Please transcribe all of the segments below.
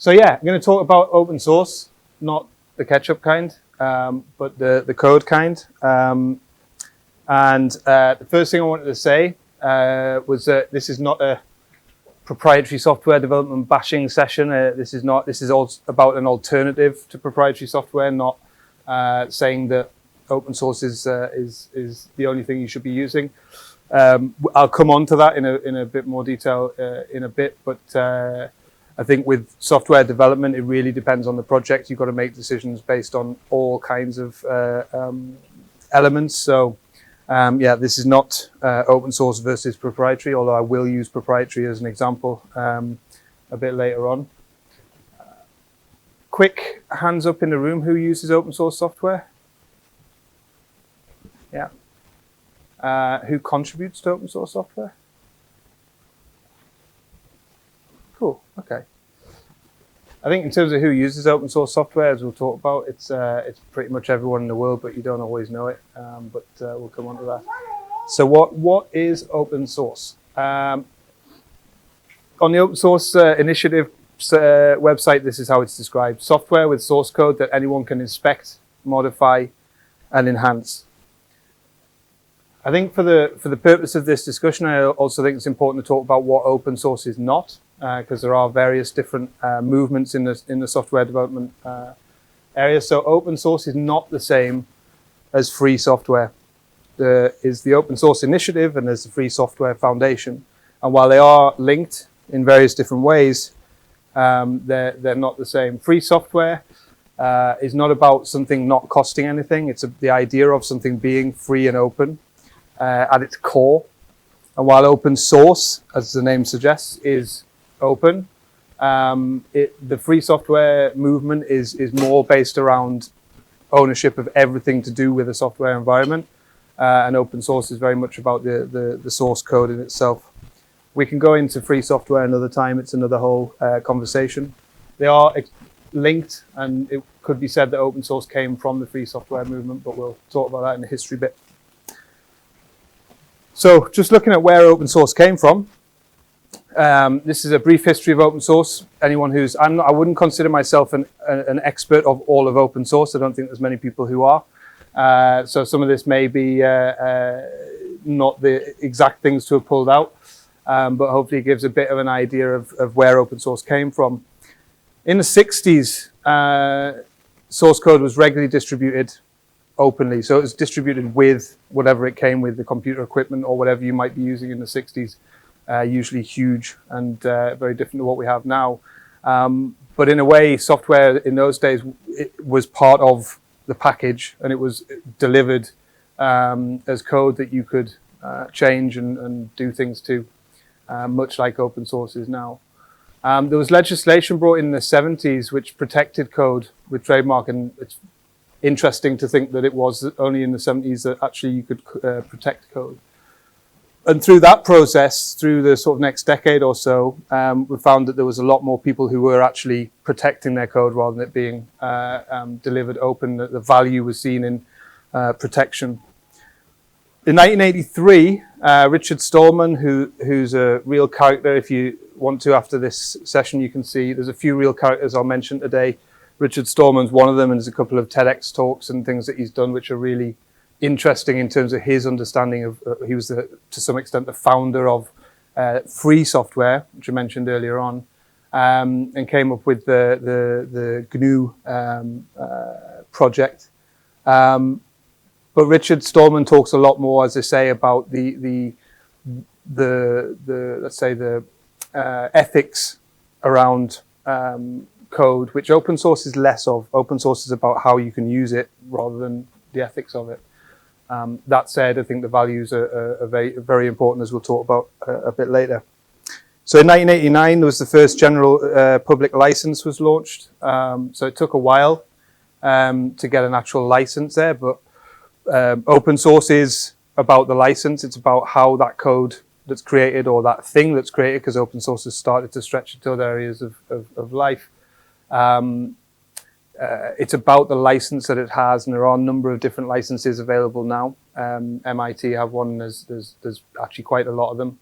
So yeah, I'm going to talk about open source, not the ketchup kind, but the code kind. And the first thing I wanted to say was that this is not a proprietary software development bashing session. This is all about an alternative to proprietary software, not saying that open source is the only thing you should be using. I'll come on to that in a bit more detail in a bit, but I think with software development, it really depends on the project. You've got to make decisions based on all kinds of elements. So yeah, this is not open source versus proprietary, although I will use proprietary as an example a bit later on. Quick hands up in the room, who uses open source software? Yeah. Who contributes to open source software? Cool, okay. I think in terms of who uses open source software, as we'll talk about, it's pretty much everyone in the world, but you don't always know it, but we'll come on to that. So what is open source? On the open source initiative website, this is how it's described: software with source code that anyone can inspect, modify, and enhance. I think for the purpose of this discussion, I also think it's important to talk about what open source is not, because there are various different movements in the software development area. So open source is not the same as free software. There is the Open Source Initiative and there's the Free Software Foundation. And while they are linked in various different ways, they're not the same. Free software is not about something not costing anything. It's the idea of something being free and open at its core. And while open source, as the name suggests, is open, the free software movement is more based around ownership of everything to do with a software environment. And open source is very much about the source code in itself. We can go into free software another time. It's another whole conversation. They are linked, and it could be said that open source came from the free software movement, but we'll talk about that in the history bit. So just looking at where open source came from, this is a brief history of open source. Anyone who's, I wouldn't consider myself an expert of all of open source. I don't think there's many people who are. So some of this may be not the exact things to have pulled out, but hopefully it gives a bit of an idea of where open source came from. In the 60s, source code was regularly distributed openly. So it was distributed with whatever it came with, the computer equipment or whatever you might be using in the 60s, usually huge and very different to what we have now. But in a way, software in those days, it was part of the package, and it was delivered as code that you could change and do things to, much like open source is now. There was legislation brought in the 70s which protected code with trademark, and it's interesting to think that it was only in the 70s that actually you could protect code. And through that process, through the sort of next decade or so, we found that there was a lot more people who were actually protecting their code rather than it being delivered open, that the value was seen in protection. In 1983, Richard Stallman, who's a real character, if you want to after this session, you can see there's a few real characters I'll mention today. Richard Stallman's one of them, and there's a couple of TEDx talks and things that he's done which are really interesting in terms of his understanding of, he was to some extent the founder of free software, which I mentioned earlier on, and came up with the GNU project. But Richard Stallman talks a lot more, as I say, about the let's say the ethics around code, which open source is less of. Open source is about how you can use it rather than the ethics of it. That said, I think the values are very, very important, as we'll talk about a bit later. So in 1989, there was the first general public license was launched. So it took a while to get an actual license there, but open source is about the license. It's about how that code that's created, or that thing that's created, because open source has started to stretch into other areas of life. It's about the license that it has, and there are a number of different licenses available now. MIT have one, there's actually quite a lot of them.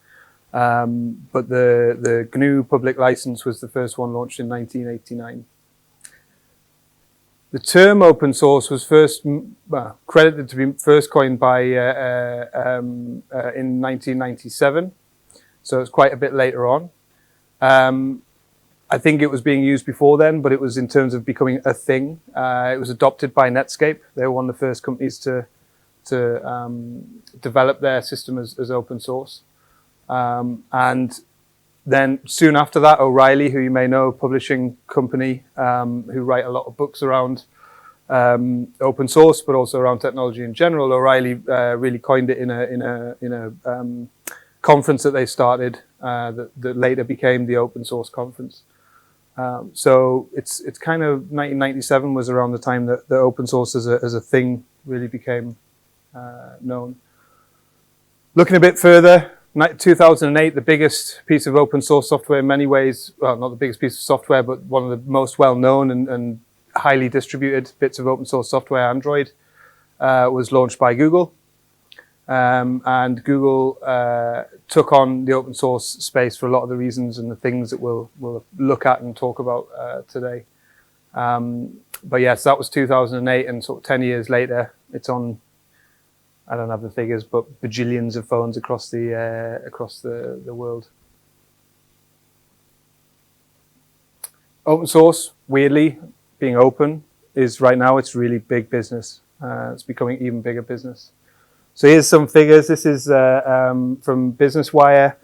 But the GNU public license was the first one launched in 1989. The term open source was first credited to be first coined by in 1997, so it's quite a bit later on. I think it was being used before then, but it was in terms of becoming a thing. It was adopted by Netscape. They were one of the first companies to develop their system as open source. And then soon after that, O'Reilly, who you may know, publishing company, who write a lot of books around open source, but also around technology in general. O'Reilly really coined it in a conference that they started that later became the Open Source Conference. So it's kind of 1997 was around the time that the open source as a thing really became known. Looking a bit further, 2008, the biggest piece of open source software in many ways, well, not the biggest piece of software, but one of the most well-known and highly distributed bits of open source software, Android, was launched by Google. And Google took on the open source space for a lot of the reasons and the things that we'll look at and talk about today. But yes, that was 2008, and sort of 10 years later, it's on, I don't have the figures, but bajillions of phones across the world. Open source, weirdly, being open, is right now, it's really big business. It's becoming even bigger business. So here's some figures. This is from Business Wire,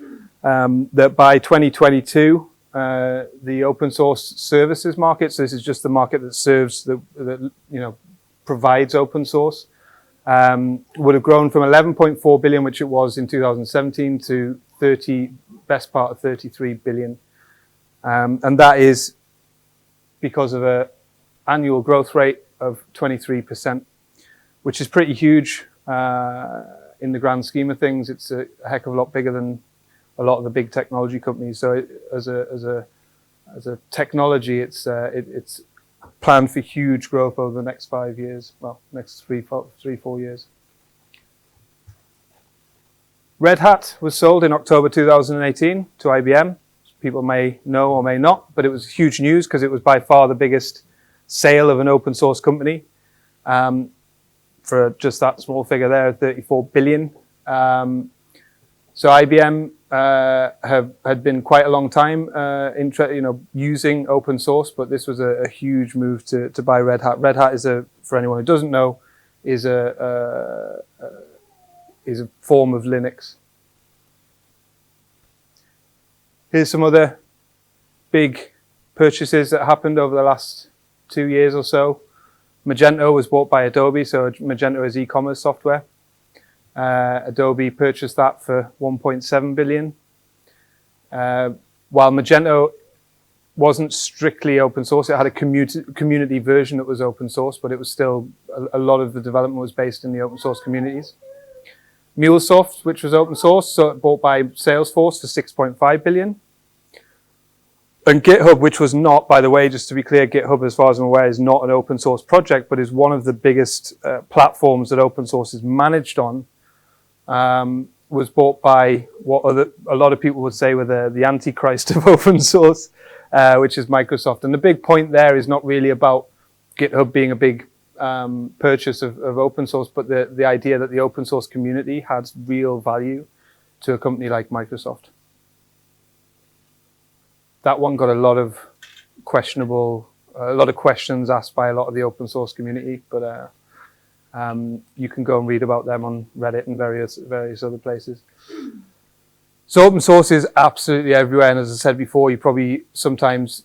that by 2022, the open source services market, so this is just the market that serves, that provides open source, would have grown from 11.4 billion, which it was in 2017, to best part of 33 billion. And that is because of an annual growth rate of 23%, which is pretty huge. In the grand scheme of things, it's a heck of a lot bigger than a lot of the big technology companies. So as a technology, it's planned for huge growth over the next 5 years. Well, next 3-4 years. Red Hat was sold in October 2018 to IBM. People may know or may not, but it was huge news because it was by far the biggest sale of an open source company. For just that small figure there, 34 billion. So IBM had been quite a long time using open source, but this was a huge move to buy Red Hat. Red Hat is for anyone who doesn't know, is a form of Linux. Here's some other big purchases that happened over the last 2 years or so. Magento was bought by Adobe, so Magento is e-commerce software. Adobe purchased that for 1.7 billion. While Magento wasn't strictly open source, it had a community version that was open source, but it was still, a lot of the development was based in the open source communities. MuleSoft, which was open source, so bought by Salesforce for 6.5 billion. And GitHub, which was not, by the way, just to be clear, GitHub, as far as I'm aware, is not an open source project, but is one of the biggest platforms that open source is managed on, was bought by what a lot of people would say were the antichrist of open source, which is Microsoft. And the big point there is not really about GitHub being a big purchase of open source, but the idea that the open source community has real value to a company like Microsoft. That one got a lot of questions asked by a lot of the open source community, but you can go and read about them on Reddit and various other places. So open source is absolutely everywhere, and as I said before, you probably sometimes,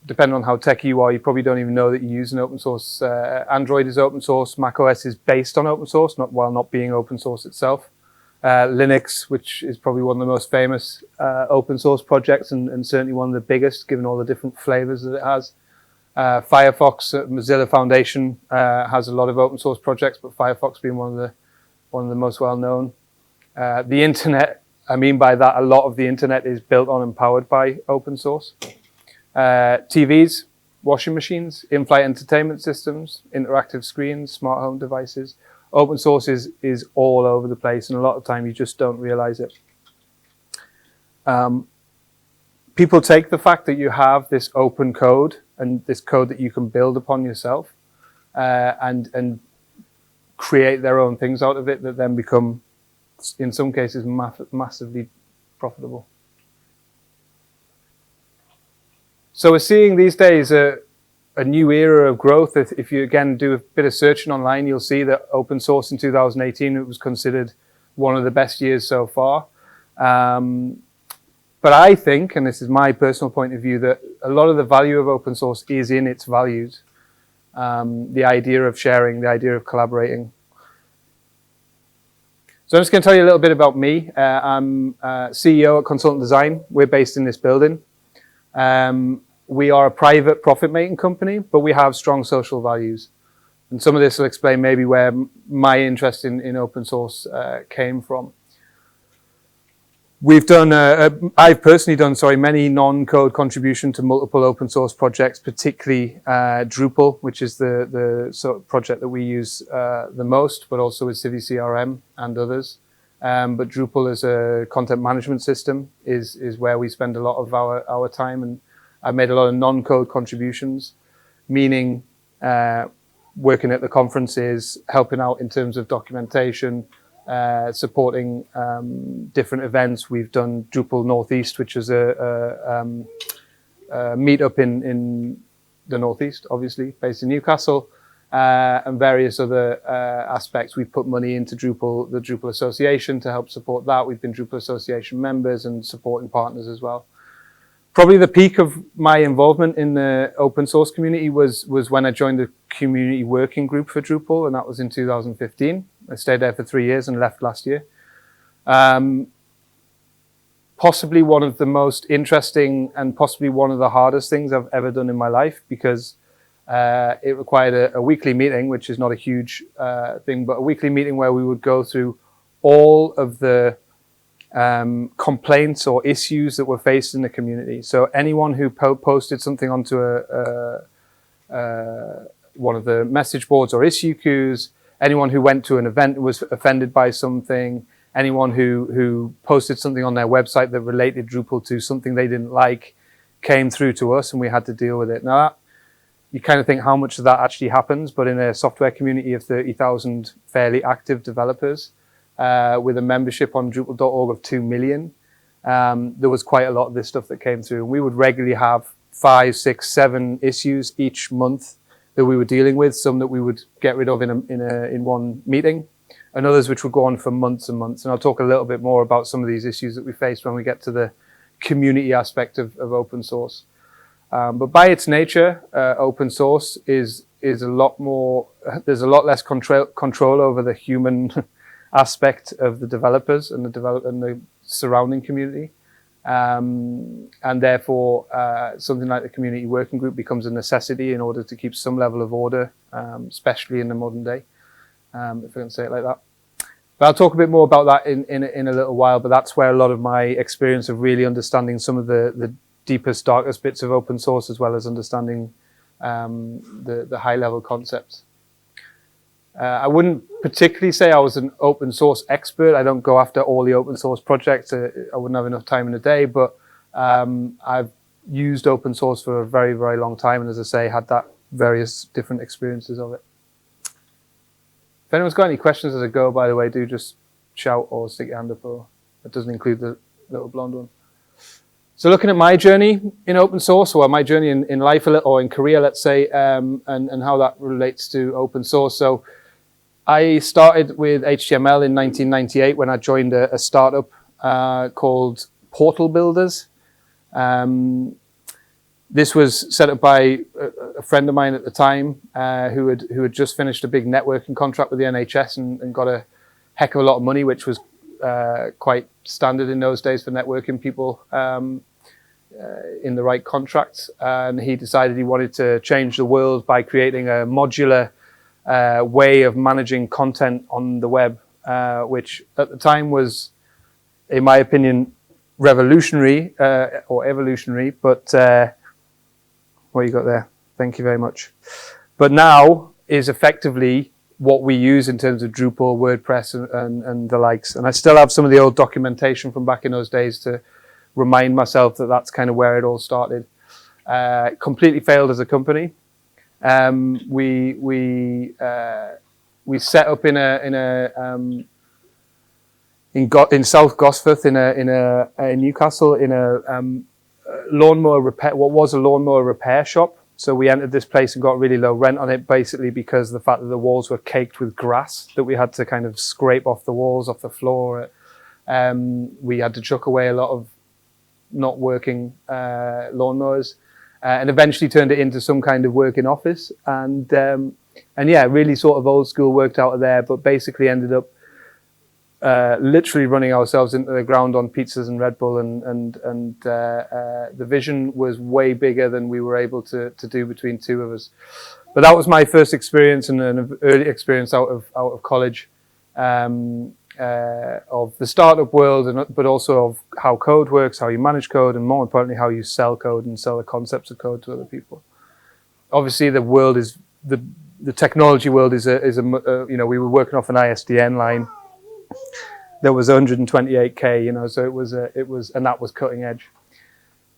depending on how techy you are, you probably don't even know that you use an open source. Android is open source, macOS is based on open source, while not being open source itself. Linux, which is probably one of the most famous open source projects and certainly one of the biggest, given all the different flavors that it has. Firefox, Mozilla Foundation has a lot of open source projects, but Firefox being one of the most well known. The internet, I mean by that, a lot of the internet is built on and powered by open source. TVs, washing machines, in-flight entertainment systems, interactive screens, smart home devices. Open source is all over the place, and a lot of time you just don't realize it. People take the fact that you have this open code and this code that you can build upon yourself, and create their own things out of it that then become, in some cases, massively profitable. So we're seeing these days a new era of growth. If you again do a bit of searching online, you'll see that open source in 2018, it was considered one of the best years so far. But I think, and this is my personal point of view, that a lot of the value of open source is in its values. The idea of sharing, the idea of collaborating. So I'm just going to tell you a little bit about me. I'm CEO at Consultant Design. We're based in this building. We are a private profit-making company, but we have strong social values. And some of this will explain maybe where my interest in open source came from. We've done, I've personally done, many non-code contribution to multiple open source projects, particularly Drupal, which is the sort of project that we use the most, but also with Civi CRM and others. But Drupal as a content management system is where we spend a lot of our time, and I've made a lot of non-code contributions, meaning working at the conferences, helping out in terms of documentation, supporting different events. We've done Drupal Northeast, which is a meetup in the Northeast, obviously, based in Newcastle, and various other aspects. We've put money into Drupal, the Drupal Association, to help support that. We've been Drupal Association members and supporting partners as well. Probably the peak of my involvement in the open source community was when I joined the community working group for Drupal, and that was in 2015. I stayed there for 3 years and left last year. Possibly one of the most interesting and possibly one of the hardest things I've ever done in my life, because it required a weekly meeting, which is not a huge thing, but a weekly meeting where we would go through all of the complaints or issues that were faced in the community. So anyone who posted something onto one of the message boards or issue queues, anyone who went to an event and was offended by something, anyone who posted something on their website that related Drupal to something they didn't like, came through to us and we had to deal with it. Now, you kind of think how much of that actually happens, but in a software community of 30,000 fairly active developers, with a membership on Drupal.org of 2 million, there was quite a lot of this stuff that came through. And we would regularly have 5, 6, 7 issues each month that we were dealing with, some that we would get rid of in one meeting, and others which would go on for months and months. And I'll talk a little bit more about some of these issues that we faced when we get to the community aspect of open source. But by its nature, open source is a lot more, there's a lot less control over the human aspect of the developers and the surrounding community. And therefore, something like the community working group becomes a necessity in order to keep some level of order, especially in the modern day, if I can say it like that. But I'll talk a bit more about that in a little while, but that's where a lot of my experience of really understanding some of the deepest, darkest bits of open source, as well as understanding the high-level concepts. I wouldn't particularly say I was an open source expert. I don't go after all the open source projects. I wouldn't have enough time in a day, but I've used open source for a very, very long time. And as I say, had that various different experiences of it. If anyone's got any questions as I go, by the way, do just shout or stick your hand up, or that doesn't include the little blonde one. So looking at my journey in open source, or my journey in life or in career, let's say, and how that relates to open source. So I started with HTML in 1998 when I joined a startup called Portal Builders. This was set up by a friend of mine at the time who had just finished a big networking contract with the NHS and got a heck of a lot of money, which was quite standard in those days for networking people in the right contracts. And he decided he wanted to change the world by creating a modular way of managing content on the web, which at the time was, in my opinion, revolutionary or evolutionary, but what you got there? Thank you very much. But now is effectively what we use in terms of Drupal, WordPress, and the likes. And I still have some of the old documentation from back in those days to remind myself that that's kind of where it all started. Completely failed as a company. We set up in South Gosforth in Newcastle in a lawnmower repair. What was a lawnmower repair shop. So we entered this place and got really low rent on it, basically because of the fact that the walls were caked with grass that we had to kind of scrape off the walls, off the floor. We had to chuck away a lot of not working lawnmowers, and eventually turned it into some kind of working office. And yeah, really sort of old school, worked out of there, but basically ended up literally running ourselves into the ground on pizzas and Red Bull, and the vision was way bigger than we were able to do between two of us. But that was my first experience, and an early experience out of college, of the startup world, but also of how code works, how you manage code, and more importantly, how you sell code and sell the concepts of code to other people. Obviously, the world is the technology world is a you know, we were working off an ISDN line. There was 128K, you know, so it was, and that was cutting edge.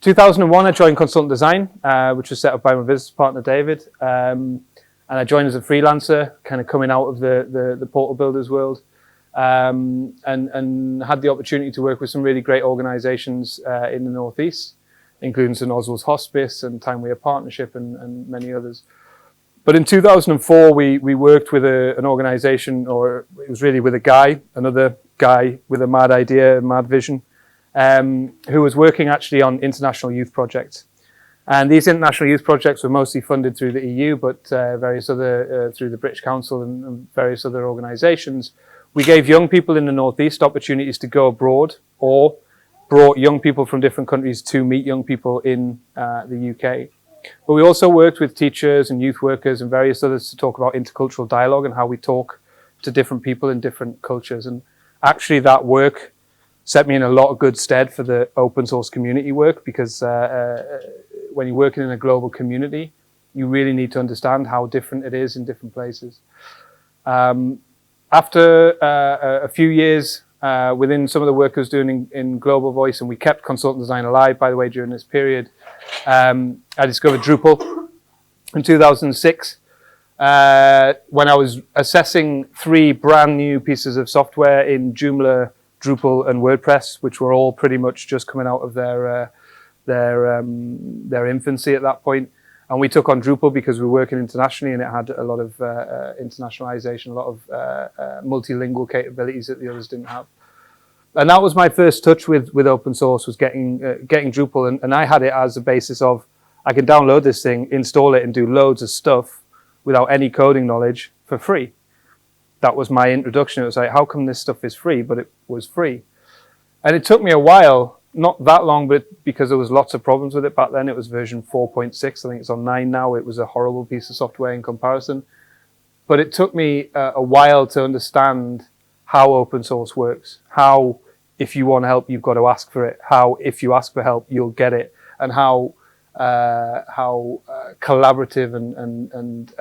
2001, I joined Consultant Design, which was set up by my business partner, David. And I joined as a freelancer, kind of coming out of the portal builders world, and had the opportunity to work with some really great organizations in the Northeast, including St. Oswald's Hospice and Time Weir Partnership and many others. But in 2004, we worked with an organization, or it was really with another guy with a mad idea, a mad vision, who was working actually on international youth projects. And these international youth projects were mostly funded through the EU, but various other, through the British Council and various other organizations. We gave young people in the Northeast opportunities to go abroad, or brought young people from different countries to meet young people in the UK. But we also worked with teachers and youth workers and various others to talk about intercultural dialogue and how we talk to different people in different cultures. And actually that work set me in a lot of good stead for the open source community work, because when you're working in a global community, you really need to understand how different it is in different places. After a few years within some of the work I was doing in Global Voice, and we kept Consultant Design alive, by the way, during this period, I discovered Drupal in 2006 when I was assessing 3 brand new pieces of software in Joomla, Drupal and WordPress, which were all pretty much just coming out of their infancy at that point. And we took on Drupal because we were working internationally, and it had a lot of internationalization, a lot of multilingual capabilities that the others didn't have. And that was my first touch with open source, was getting Drupal. And I had it as a basis of, I can download this thing, install it, and do loads of stuff without any coding knowledge for free. That was my introduction. It was like, how come this stuff is free? But it was free. And it took me a while, not that long, but because there was lots of problems with it back then. It was version 4.6. I think it's on 9 now. It was a horrible piece of software in comparison. But it took me a while to understand how open source works. How, if you want help, you've got to ask for it. How, if you ask for help, you'll get it. And how collaborative and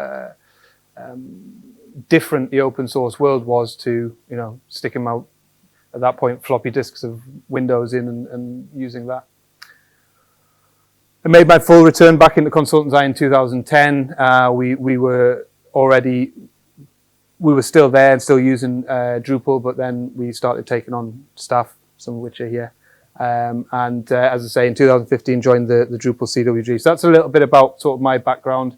different the open source world was to, you know, sticking out at that point floppy disks of Windows in and using that. I made my full return back into Consultant Design in 2010. We were still there and still using Drupal, but then we started taking on staff, some of which are here. As I say, in 2015 joined the Drupal CWG. So that's a little bit about sort of my background.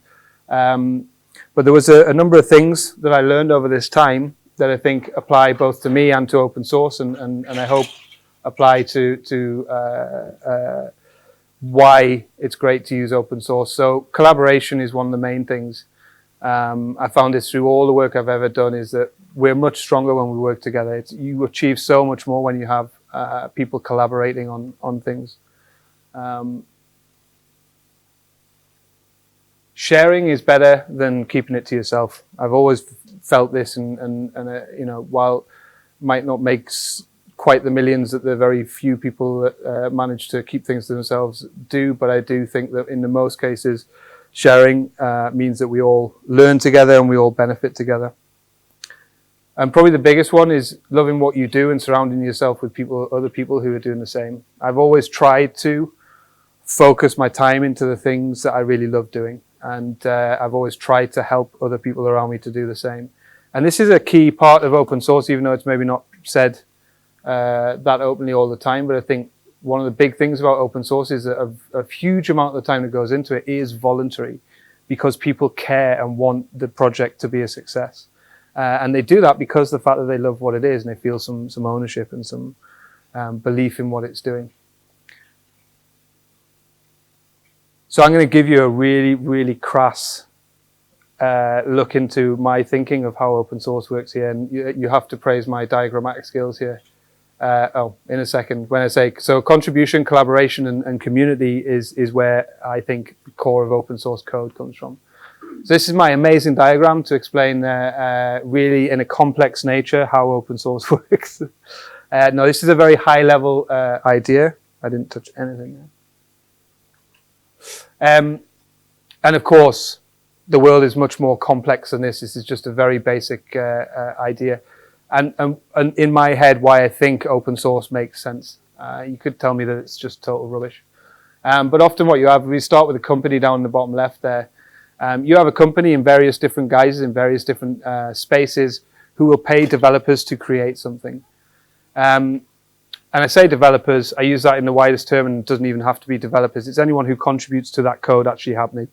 But there was a number of things that I learned over this time that I think apply both to me and to open source, and I hope apply to why it's great to use open source. So collaboration is one of the main things. I found this through all the work I've ever done, is that we're much stronger when we work together. You achieve so much more when you have people collaborating on things. Sharing is better than keeping it to yourself. I've always felt this, and you know, while might not make quite the millions that the very few people that manage to keep things to themselves do, but I do think that in the most cases, sharing means that we all learn together and we all benefit together. And probably the biggest one is loving what you do and surrounding yourself with other people who are doing the same. I've always tried to focus my time into the things that I really love doing. And I've always tried to help other people around me to do the same. And this is a key part of open source, even though it's maybe not said that openly all the time. But I think one of the big things about open source is that a huge amount of the time that goes into it is voluntary, because people care and want the project to be a success. And they do that because of the fact that they love what it is and they feel some ownership and some belief in what it's doing. So I'm going to give you a really, really crass look into my thinking of how open source works here. And you have to praise my diagrammatic skills here. In a second, when I say, so contribution, collaboration, and community is where I think the core of open source code comes from. So this is my amazing diagram to explain really in a complex nature how open source works. No, this is a very high level idea. I didn't touch anything there. And of course, the world is much more complex than this. This is just a very basic idea. And in my head, why I think open source makes sense. You could tell me that it's just total rubbish. But often what you have, we start with a company down in the bottom left there. You have a company in various different guises, in various different spaces, who will pay developers to create something. And I say developers, I use that in the widest term, and it doesn't even have to be developers. It's anyone who contributes to that code actually happening.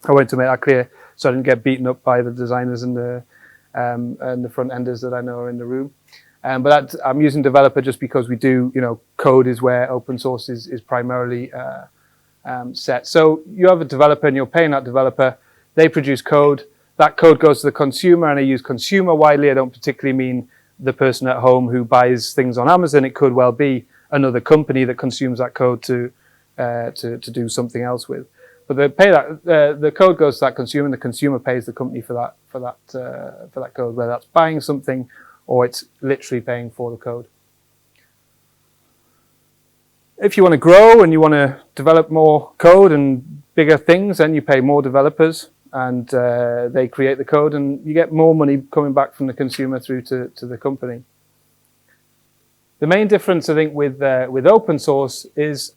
I wanted to make that clear so I didn't get beaten up by the designers and the front enders that I know are in the room. But I'm using developer just because we do, code is where open source is primarily set. So you have a developer and you're paying that developer. They produce code. That code goes to the consumer, and I use consumer widely. I don't particularly mean the person at home who buys things on Amazon. It could well be another company that consumes that code to do something else with. But they pay that the code goes to that consumer, and the consumer pays the company for that code, whether that's buying something or it's literally paying for the code. If you want to grow and you want to develop more code and bigger things, then you pay more developers, and they create the code, and you get more money coming back from the consumer through to the company. The main difference, I think, with open source is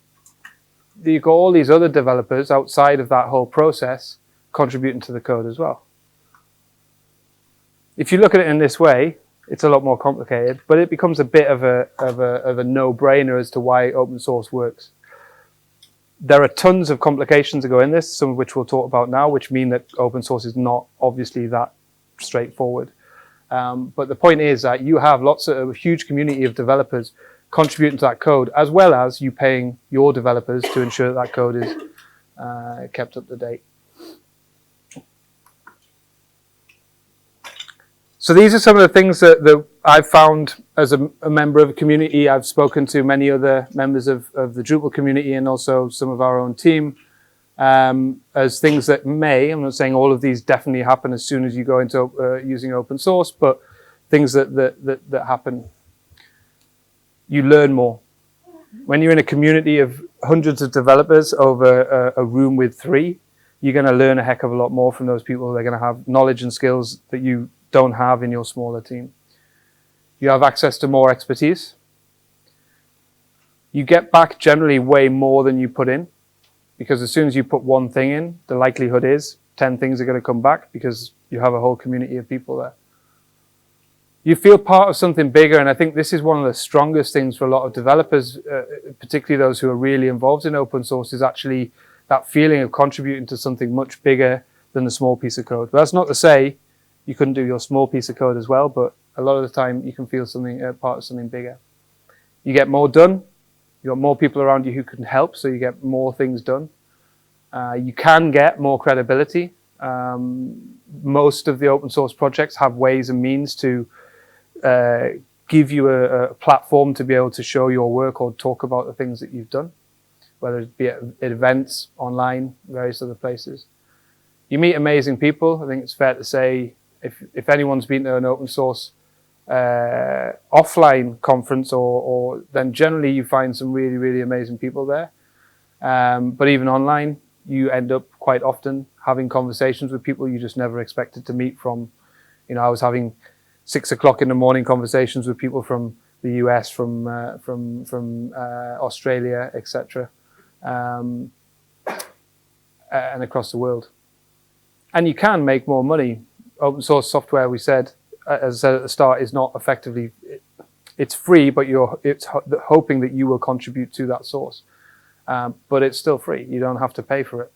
that you've got all these other developers outside of that whole process contributing to the code as well. If you look at it in this way, it's a lot more complicated, but it becomes a bit of a no-brainer as to why open source works. There are tons of complications that go in this, some of which we'll talk about now, which mean that open source is not obviously that straightforward. But the point is that you have a huge community of developers contributing to that code, as well as you paying your developers to ensure that code is kept up to date. So these are some of the things that I've found as a member of a community. I've spoken to many other members of the Drupal community and also some of our own team as things that I'm not saying all of these definitely happen as soon as you go into using open source, but things that happen. You learn more. When you're in a community of hundreds of developers over a room with 3, you're going to learn a heck of a lot more from those people. They're going to have knowledge and skills that you don't have in your smaller team. You have access to more expertise. You get back generally way more than you put in, because as soon as you put one thing in, the likelihood is 10 things are going to come back because you have a whole community of people there. You feel part of something bigger, and I think this is one of the strongest things for a lot of developers, particularly those who are really involved in open source, is actually that feeling of contributing to something much bigger than the small piece of code. But that's not to say you couldn't do your small piece of code as well, but a lot of the time you can feel part of something bigger. You get more done. You've got more people around you who can help, so you get more things done. You can get more credibility. Most of the open source projects have ways and means to give you a platform to be able to show your work or talk about the things that you've done, whether it be at events, online, various other places. You meet amazing people. I think it's fair to say, if anyone's been to an open source offline conference, or then generally you find some really, really amazing people there. But even online, you end up quite often having conversations with people you just never expected to meet from. I was having 6 o'clock in the morning conversations with people from the US, from Australia, etc., and across the world. And you can make more money. Open source software, we said, as I said at the start, is not effectively, it's free, but it's hoping that you will contribute to that source. But it's still free. You don't have to pay for it.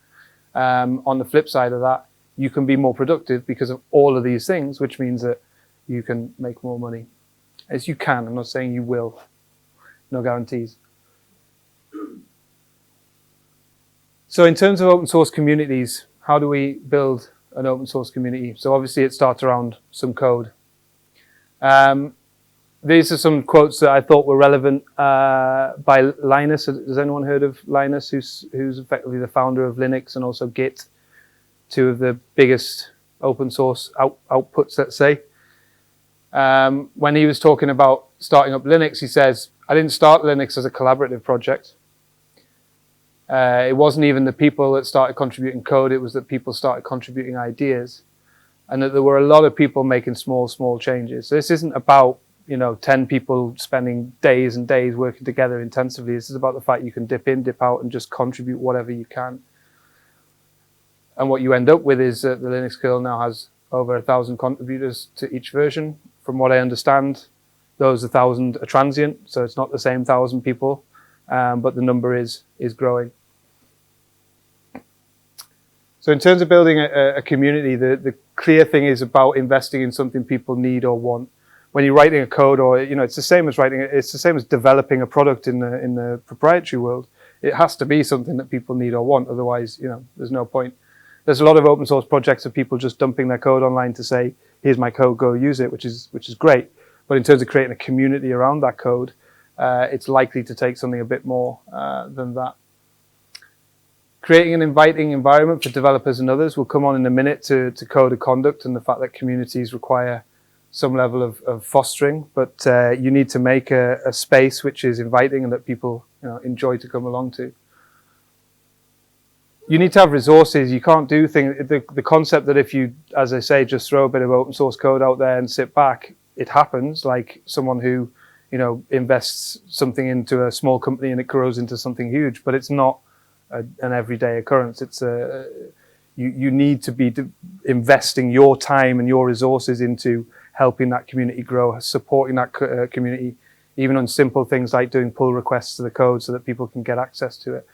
On the flip side of that, you can be more productive because of all of these things, which means that you can make more money. As you can, I'm not saying you will. No guarantees. So in terms of open source communities, how do we build an open source community? So obviously it starts around some code. These are some quotes that I thought were relevant by Linus. Has anyone heard of Linus, who's effectively the founder of Linux and also Git, two of the biggest open source outputs, let's say. When he was talking about starting up Linux, he says, I didn't start Linux as a collaborative project. It wasn't even the people that started contributing code, it was that people started contributing ideas. And that there were a lot of people making small changes. So this isn't about 10 people spending days and days working together intensively. This is about the fact you can dip in, dip out, and just contribute whatever you can. And what you end up with is that the Linux kernel now has over 1,000 contributors to each version. From what I understand, those 1,000 are transient, so it's not the same 1,000 people, but the number is growing. So in terms of building a community, the clear thing is about investing in something people need or want. When you're writing a code, or it's the same as developing a product in the proprietary world. It has to be something that people need or want. Otherwise, there's no point. There's a lot of open source projects of people just dumping their code online to say, "Here's my code, go use it," which is great. But in terms of creating a community around that code, it's likely to take something a bit more than that. Creating an inviting environment for developers and others. We'll come on in a minute to code of conduct and the fact that communities require some level of fostering, but you need to make a space which is inviting and that people enjoy to come along to. You need to have resources. You can't do things. The concept that if you, as I say, just throw a bit of open source code out there and sit back, it happens. Like someone who invests something into a small company and it grows into something huge, but it's not an everyday occurrence. It's you need to be investing your time and your resources into helping that community grow, supporting that community, even on simple things like doing pull requests to the code so that people can get access to it.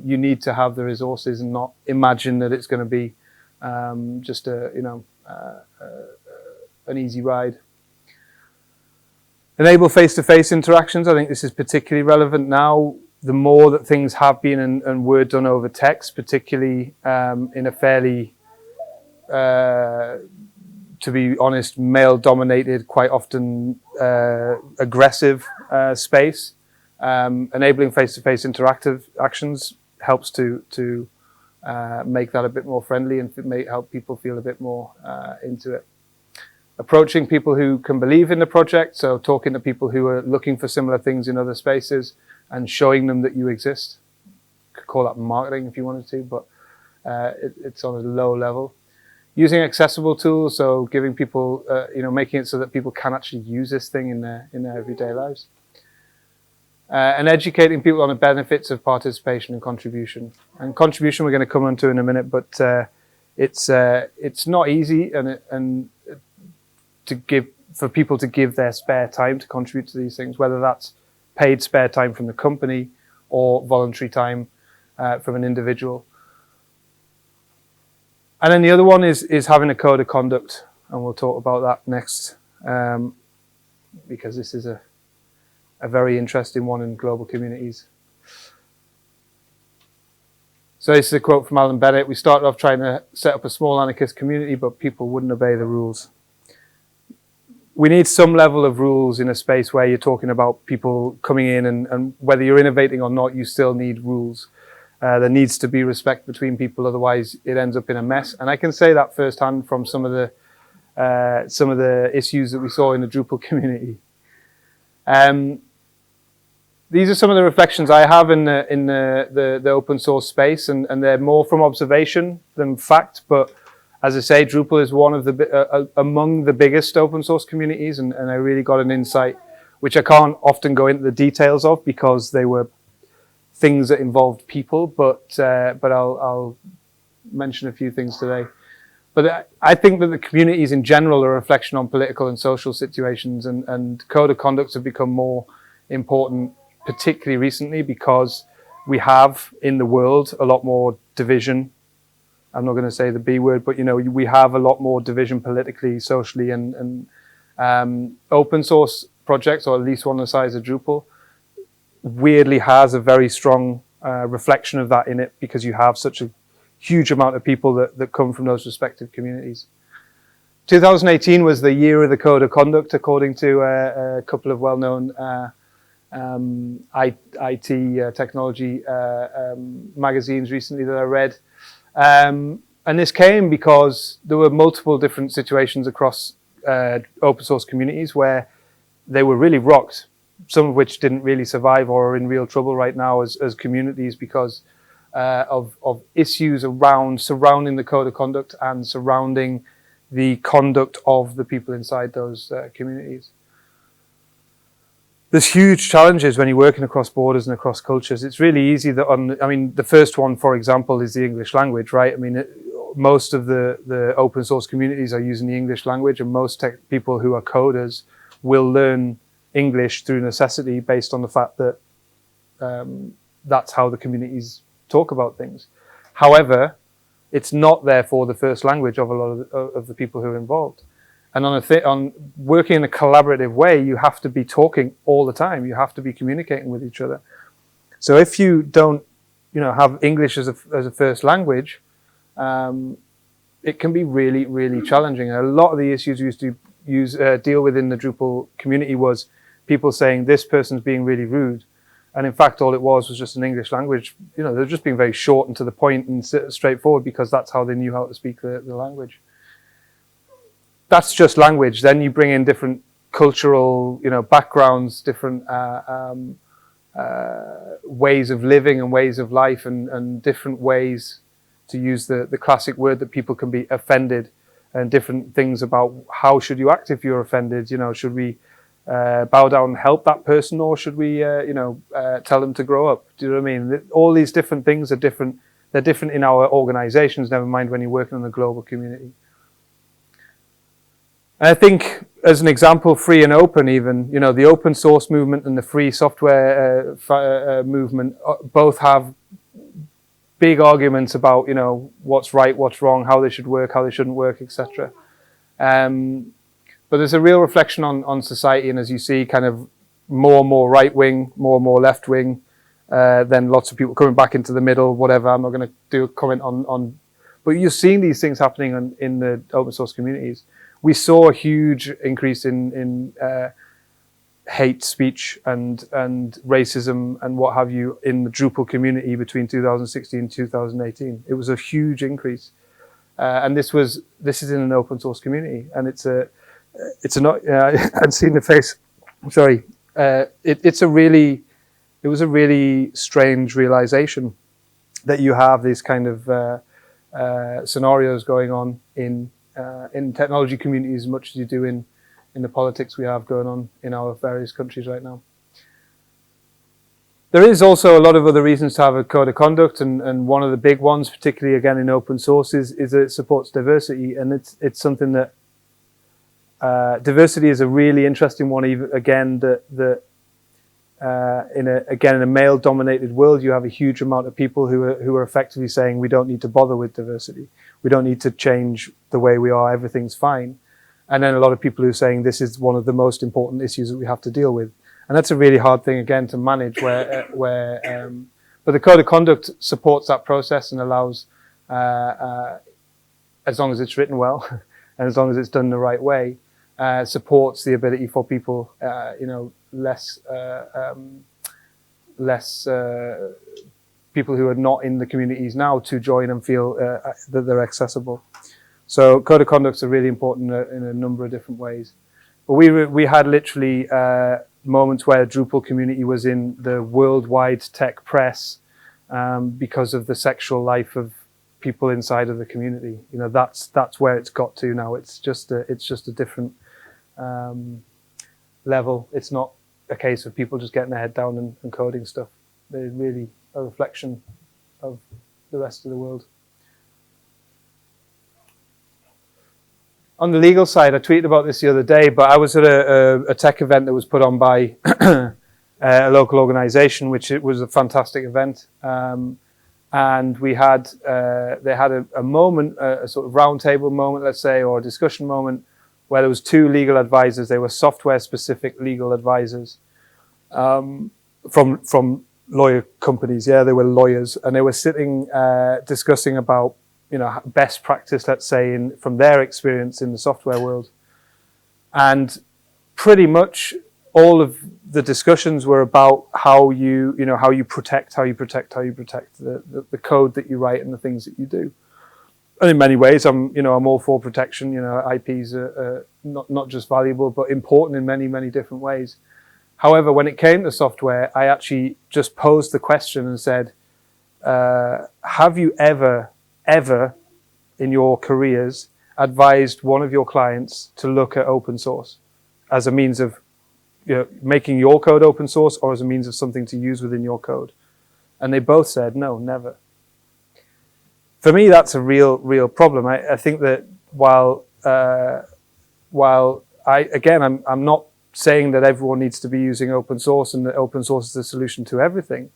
You need to have the resources and not imagine that it's going to be just an easy ride. Enable face-to-face interactions. I think this is particularly relevant now. The more that things have been and were done over text, particularly in a fairly to be honest, male-dominated, quite often aggressive space. Enabling face-to-face interactive actions helps to make that a bit more friendly and help people feel a bit more into it. Approaching people who can believe in the project, so talking to people who are looking for similar things in other spaces and showing them that you exist. You could call that marketing if you wanted to, but it's on a low level. Using accessible tools, so giving people, making it so that people can actually use this thing in their everyday lives. And educating people on the benefits of participation and contribution. And contribution we're going to come on to in a minute, but it's not easy and for people to give their spare time to contribute to these things, whether that's paid spare time from the company or voluntary time from an individual. And then the other one is having a code of conduct, and we'll talk about that next, because this is a very interesting one in global communities. So this is a quote from Alan Bennett. We started off trying to set up a small anarchist community, but people wouldn't obey the rules. We need some level of rules in a space where you're talking about people coming in, and whether you're innovating or not, you still need rules. There needs to be respect between people, otherwise it ends up in a mess. And I can say that firsthand from some of the issues that we saw in the Drupal community. These are some of the reflections I have in the open source space, and they're more from observation than fact, but As I say, Drupal is one of among the biggest open source communities, and I really got an insight, which I can't often go into the details of because they were things that involved people, but I'll mention a few things today. But I think that the communities in general are a reflection on political and social situations, and code of conduct have become more important, particularly recently, because we have in the world a lot more division. I'm not going to say the B word, but we have a lot more division politically, socially, and open source projects, or at least one the size of Drupal, weirdly has a very strong reflection of that in it, because you have such a huge amount of people that come from those respective communities. 2018 was the year of the code of conduct, according to a couple of well-known IT technology magazines recently that I read. And this came because there were multiple different situations across open source communities where they were really rocked, some of which didn't really survive or are in real trouble right now as communities because of issues surrounding the code of conduct and surrounding the conduct of the people inside those communities. There's huge challenges when you're working across borders and across cultures. It's really easy that the first one, for example, is the English language, right? Most of the open source communities are using the English language, and most people who are coders will learn English through necessity based on the fact that that's how the communities talk about things. However, it's not therefore the first language of a lot of the people who are involved. And on working in a collaborative way, you have to be talking all the time. You have to be communicating with each other. So if you don't, have English as a first language, it can be really, really challenging. And a lot of the issues we used to deal with in the Drupal community was people saying this person's being really rude, and in fact, all it was just an English language. They're just being very short and to the point and straightforward because that's how they knew how to speak the language. That's just language. Then you bring in different cultural, backgrounds, different ways of living and ways of life, and different ways, to use the classic word, that people can be offended, and different things about how should you act if you're offended. Should we bow down and help that person, or should we, tell them to grow up? Do you know what I mean? All these different things are different. They're different in our organizations, never mind when you're working in a global community. And I think, as an example, free and open even, the open source movement and the free software movement both have big arguments about, what's right, what's wrong, how they should work, how they shouldn't work, etc. But there's a real reflection on society, and as you see, kind of more and more right-wing, more and more left-wing, then lots of people coming back into the middle, whatever. I'm not going to do a comment on but you're seeing these things happening in the open source communities. We saw a huge increase in hate speech and racism and what have you in the Drupal community between 2016 and 2018. It was a huge increase, and this is in an open source community, and it's I'd seen the face. I'm sorry. It was a really strange realization that you have these kind of scenarios going on in technology communities as much as you do in the politics we have going on in our various countries right now. There is also a lot of other reasons to have a code of conduct, and one of the big ones, particularly again in open source, is that it supports diversity, and it's something that diversity is a really interesting one. Even again, in a male-dominated world, you have a huge amount of people who are effectively saying we don't need to bother with diversity. We don't need to change the way we are. Everything's fine. And then a lot of people who are saying this is one of the most important issues that we have to deal with. And that's a really hard thing, again, to manage, but the code of conduct supports that process and allows, as long as it's written well, and as long as it's done the right way, supports the ability for people, less people who are not in the communities now to join and feel that they're accessible. So code of conducts are really important in a number of different ways. But we had literally moments where the Drupal community was in the worldwide tech press because of the sexual life of people inside of the community. You know, that's where it's got to now. It's just a different level. It's not a case of people just getting their head down and coding stuff. They're really a reflection of the rest of the world. On the legal side, I tweeted about this the other day, but I was at a tech event that was put on by a local organisation, which it was a fantastic event. And we had, they had a moment, a sort of roundtable moment, let's say, or a discussion moment, where there was two legal advisors. They were software-specific legal advisors from lawyer companies. Yeah, they were lawyers, and they were sitting discussing about, you know, best practice, let's say, from their experience in the software world. And pretty much all of the discussions were about how you protect the code that you write and the things that you do. And in many ways, I'm all for protection. You know, IPs are not just valuable, but important in many, many different ways. However, when it came to software, I actually just posed the question and said, have you ever in your careers advised one of your clients to look at open source as a means of, you know, making your code open source, or as a means of something to use within your code? And they both said, no, never. For me, that's a real problem. I think that while I'm not saying that everyone needs to be using open source and that open source is the solution to everything,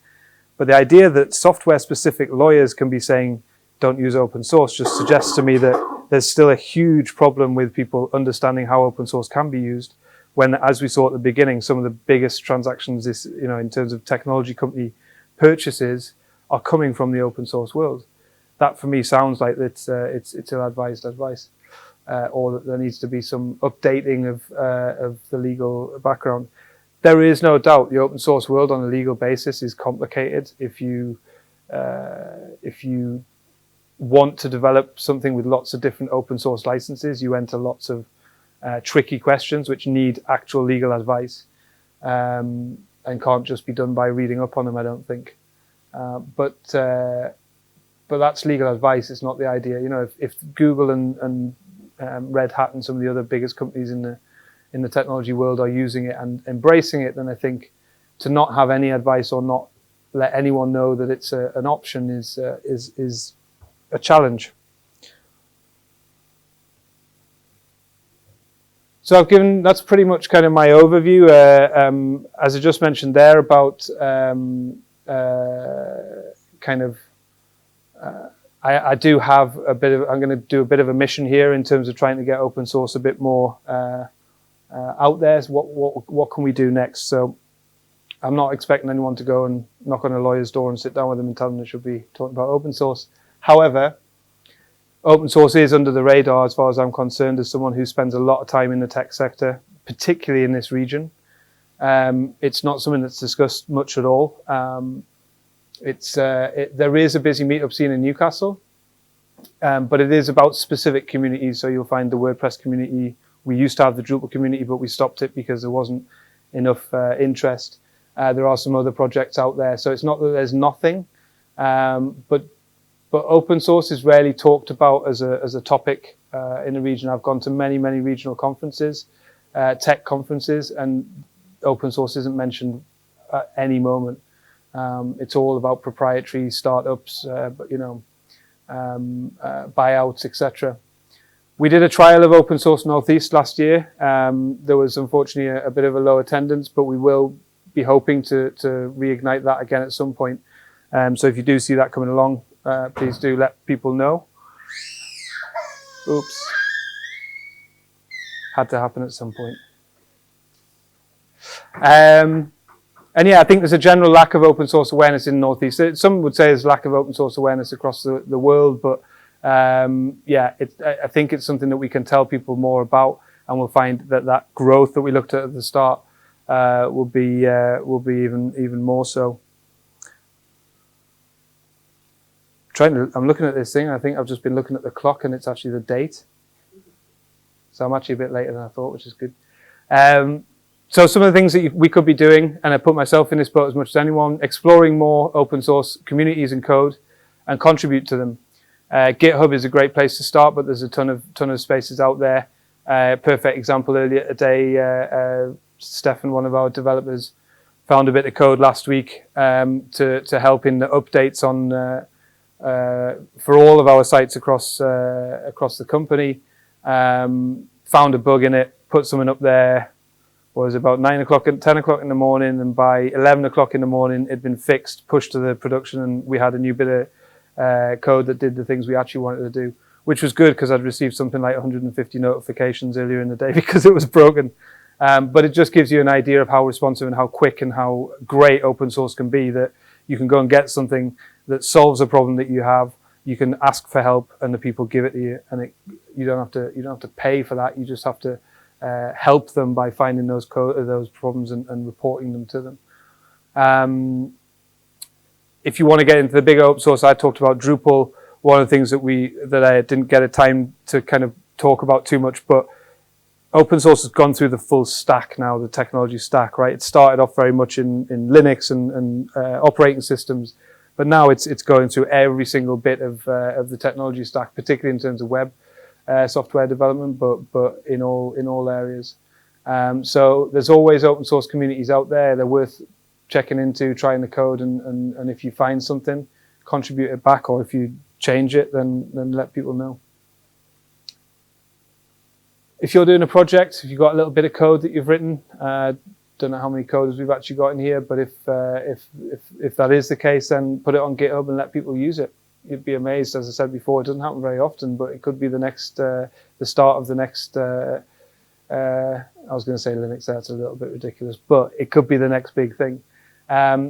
but the idea that software-specific lawyers can be saying, don't use open source, just suggests to me that there's still a huge problem with people understanding how open source can be used, when, as we saw at the beginning, some of the biggest transactions in terms of technology company purchases are coming from the open source world. That for me sounds like it's ill-advised advice, or that there needs to be some updating of the legal background. There is no doubt the open source world on a legal basis is complicated. If you want to develop something with lots of different open source licenses, you enter lots of tricky questions which need actual legal advice, and can't just be done by reading up on them, I don't think. But that's legal advice. It's not the idea. You know, if Google and Red Hat and some of the other biggest companies in the technology world are using it and embracing it, then I think to not have any advice or not let anyone know that it's an option is a challenge. So that's pretty much kind of my overview. As I just mentioned there about I do have I'm going to do a bit of a mission here in terms of trying to get open source a bit more out there. So what can we do next? So I'm not expecting anyone to go and knock on a lawyer's door and sit down with them and tell them they should be talking about open source. However, open source is under the radar as far as I'm concerned, as someone who spends a lot of time in the tech sector, particularly in this region. It's not something that's discussed much at all. There is a busy meetup scene in Newcastle, but it is about specific communities. So you'll find the WordPress community. We used to have the Drupal community, but we stopped it because there wasn't enough interest. There are some other projects out there. So it's not that there's nothing, but open source is rarely talked about as a topic in the region. I've gone to many regional conferences, tech conferences, and open source isn't mentioned at any moment. It's all about proprietary startups, buyouts, etc. We did a trial of open source Northeast last year. There was unfortunately a bit of a low attendance, but we will be hoping to reignite that again at some point. So if you do see that coming along, please do let people know. Oops. Had to happen at some point. And yeah, I think there's a general lack of open source awareness in Northeast. Some would say there's a lack of open source awareness across the world, but I think it's something that we can tell people more about, and we'll find that growth that we looked at the start will be even more so. I'm looking at this thing. I think I've just been looking at the clock, and it's actually the date. So I'm actually a bit later than I thought, which is good. So some of the things that we could be doing, and I put myself in this boat as much as anyone, exploring more open source communities and code and contribute to them. GitHub is a great place to start, but there's a ton of spaces out there. Perfect example earlier today, Stefan, one of our developers, found a bit of code last week to help in the updates on for all of our sites across the company. Found a bug in it, put something up there. Was about 10 o'clock in the morning, and by 11 o'clock in the morning it'd been fixed, pushed to the production, and we had a new bit of code that did the things we actually wanted to do, which was good because I'd received something like 150 notifications earlier in the day because it was broken. But it just gives you an idea of how responsive and how quick and how great open source can be, that you can go and get something that solves a problem that you have. You can ask for help and the people give it to you, and you don't have to pay for that. You just have to help them by finding those problems and reporting them to them. If you want to get into the bigger open source, I talked about Drupal. One of the things that I didn't get a time to kind of talk about too much, but open source has gone through the full stack now, the technology stack, right? It started off very much in Linux and operating systems, but now it's going through every single bit of the technology stack, particularly in terms of web software development, but in all areas. So there's always open source communities out there. They're worth checking into, trying the code, and if you find something, contribute it back, or if you change it, then let people know. If you're doing a project, if you've got a little bit of code that you've written, don't know how many coders we've actually got in here, but if that is the case, then put it on GitHub and let people use it. You'd be amazed. As I said before, it doesn't happen very often, but it could be the start of the next. I was going to say Linux. That's a little bit ridiculous, but it could be the next big thing.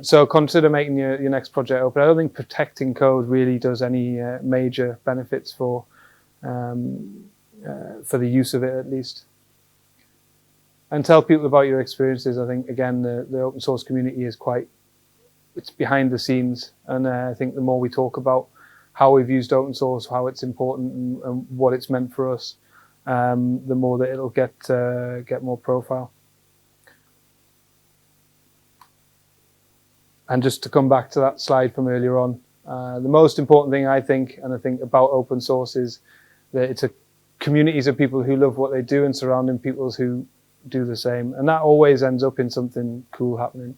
So consider making your next project open. I don't think protecting code really does any major benefits for the use of it, at least. And tell people about your experiences. I think, again, the open source community is it's behind the scenes, and I think the more we talk about how we've used open source, how it's important, and what it's meant for us, the more that it'll get more profile. And just to come back to that slide from earlier on, the most important thing I think about open source is that it's a communities of people who love what they do and surrounding people who do the same, and that always ends up in something cool happening.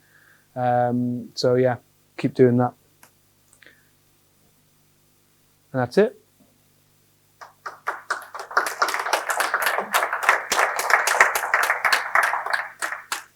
So yeah, keep doing that. And that's it.